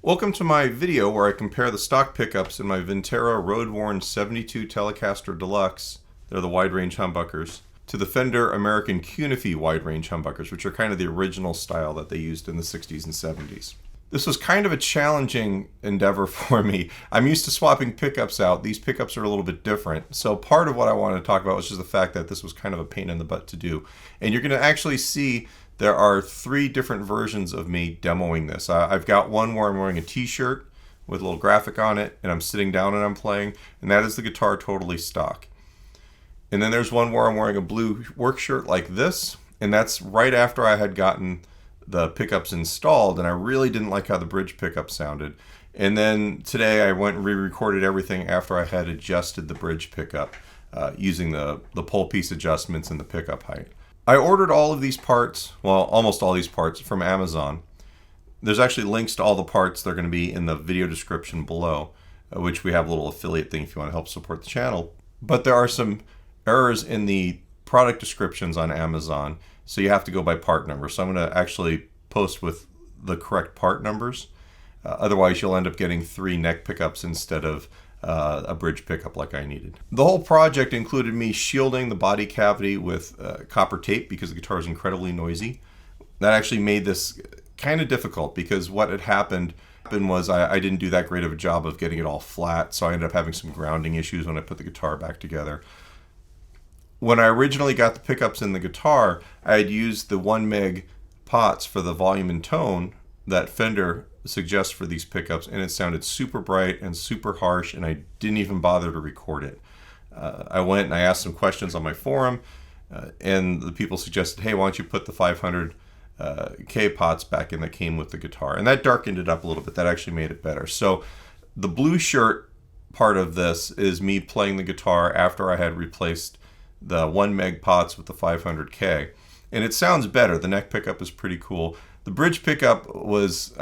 Welcome to my video where I compare the stock pickups in my Vintera Roadworn 72 Telecaster Deluxe, they're the wide range humbuckers, to the Fender American CuNiFe wide range humbuckers, which are kind of the original style that they used in the 60s and 70s. This was kind of a challenging endeavor for me. I'm used to swapping pickups out. These pickups are a little bit different. So part of what I wanted to talk about was just the fact that this was kind of a pain in the butt to do. And you're going to actually see there are 3 different versions of me demoing this. I've got one where I'm wearing a t-shirt with a little graphic on it and I'm sitting down and I'm playing, and that is the guitar totally stock. And then there's one where I'm wearing a blue work shirt like this, and that's right after I had gotten the pickups installed and I really didn't like how the bridge pickup sounded. And then today I went and re-recorded everything after I had adjusted the bridge pickup using the pole piece adjustments and the pickup height. I ordered all of these parts, well, almost all these parts, from Amazon. There's actually links to all the parts. They're going to be in the video description below, which we have a little affiliate thing if you want to help support the channel. But there are some errors in the product descriptions on Amazon, so you have to go by part number. So I'm going to actually post with the correct part numbers. Otherwise, you'll end up getting 3 neck pickups instead of a bridge pickup like I needed. The whole project included me shielding the body cavity with copper tape because the guitar is incredibly noisy. That actually made this kind of difficult because what had happened was I didn't do that great of a job of getting it all flat, so I ended up having some grounding issues when I put the guitar back together. When I originally got the pickups in the guitar, I had used the 1 meg pots for the volume and tone that Fender suggests for these pickups, and it sounded super bright and super harsh, and I didn't even bother to record it. I went and I asked some questions on my forum, and the people suggested, hey, why don't you put the 500 K pots back in that came with the guitar, and that darkened it up a little bit. That actually made it better. So the blue shirt part of this is me playing the guitar after I had replaced the 1 meg pots with the 500K, and it sounds better. The neck pickup is pretty cool. The bridge pickup was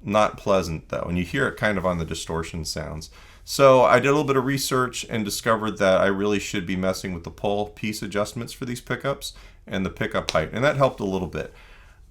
not pleasant though, and you hear it kind of on the distortion sounds. So I did a little bit of research and discovered that I really should be messing with the pole piece adjustments for these pickups and the pickup height, and that helped a little bit.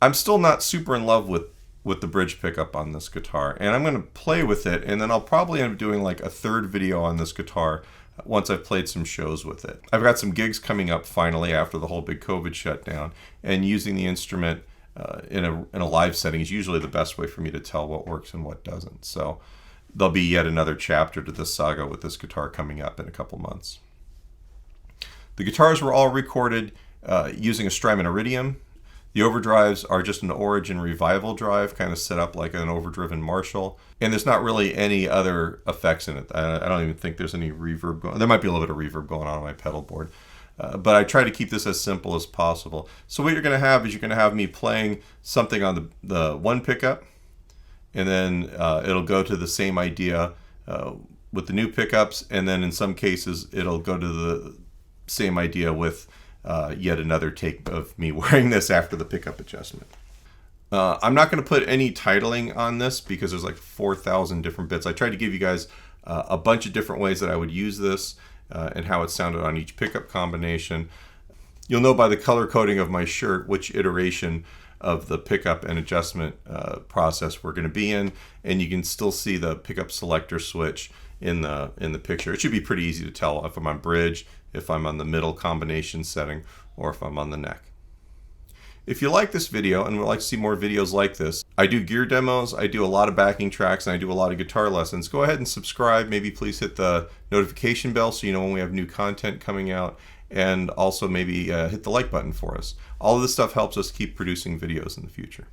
I'm still not super in love with the bridge pickup on this guitar, and I'm going to play with it, and then I'll probably end up doing like a 3rd video on this guitar once I've played some shows with it. I've got some gigs coming up finally after the whole big COVID shutdown, and using the instrument in a live setting is usually the best way for me to tell what works and what doesn't. So there'll be yet another chapter to this saga with this guitar coming up in a couple months. The guitars were all recorded using a Strymon Iridium. The overdrives are just an Origin Revival drive, kind of set up like an overdriven Marshall. And there's not really any other effects in it. I don't even think there's any reverb going on. There might be a little bit of reverb going on my pedal board. But I try to keep this as simple as possible. So what you're going to have is you're going to have me playing something on the 1 pickup, and then it'll go to the same idea with the new pickups, and then in some cases it'll go to the same idea with yet another take of me wearing this after the pickup adjustment. I'm not going to put any titling on this because there's like 4,000 different bits. I tried to give you guys a bunch of different ways that I would use this and how it sounded on each pickup combination. You'll know by the color coding of my shirt which iteration of the pickup and adjustment process we're going to be in, and you can still see the pickup selector switch in the picture. It should be pretty easy to tell if I'm on bridge, if I'm on the middle combination setting, or if I'm on the neck. If you like this video and would like to see more videos like this, I do gear demos, I do a lot of backing tracks, and I do a lot of guitar lessons. Go ahead and subscribe. Maybe please hit the notification bell so you know when we have new content coming out, and also maybe hit the like button for us. All of this stuff helps us keep producing videos in the future.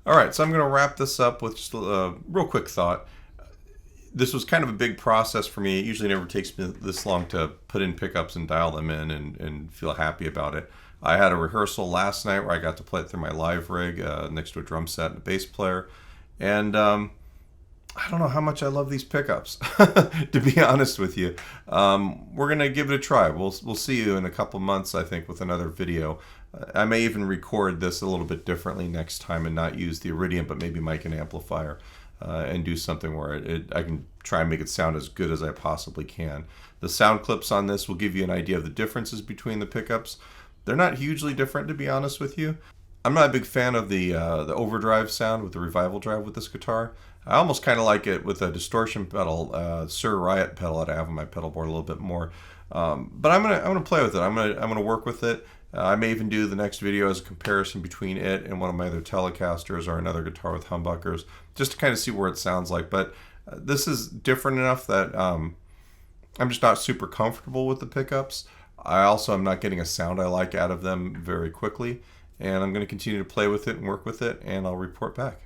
All right, so I'm going to wrap this up with just a real quick thought. This was kind of a big process for me. It usually never takes me this long to put in pickups and dial them in and feel happy about it. I had a rehearsal last night where I got to play it through my live rig next to a drum set and a bass player. And I don't know how much I love these pickups, to be honest with you. We're going to give it a try. We'll see you in a couple months, I think, with another video. I may even record this a little bit differently next time and not use the Iridium, but maybe mic and amplifier and do something where I can try and make it sound as good as I possibly can. The sound clips on this will give you an idea of the differences between the pickups. They're not hugely different, to be honest with you. I'm not a big fan of the overdrive sound with the revival drive with this guitar. I almost kind of like it with a distortion pedal, Sir Riot pedal that I have on my pedal board a little bit more. But I'm gonna play with it. I'm gonna work with it. I may even do the next video as a comparison between it and one of my other Telecasters or another guitar with humbuckers, just to kind of see where it sounds like. But this is different enough that I'm just not super comfortable with the pickups. I also am not getting a sound I like out of them very quickly, and I'm going to continue to play with it and work with it, and I'll report back.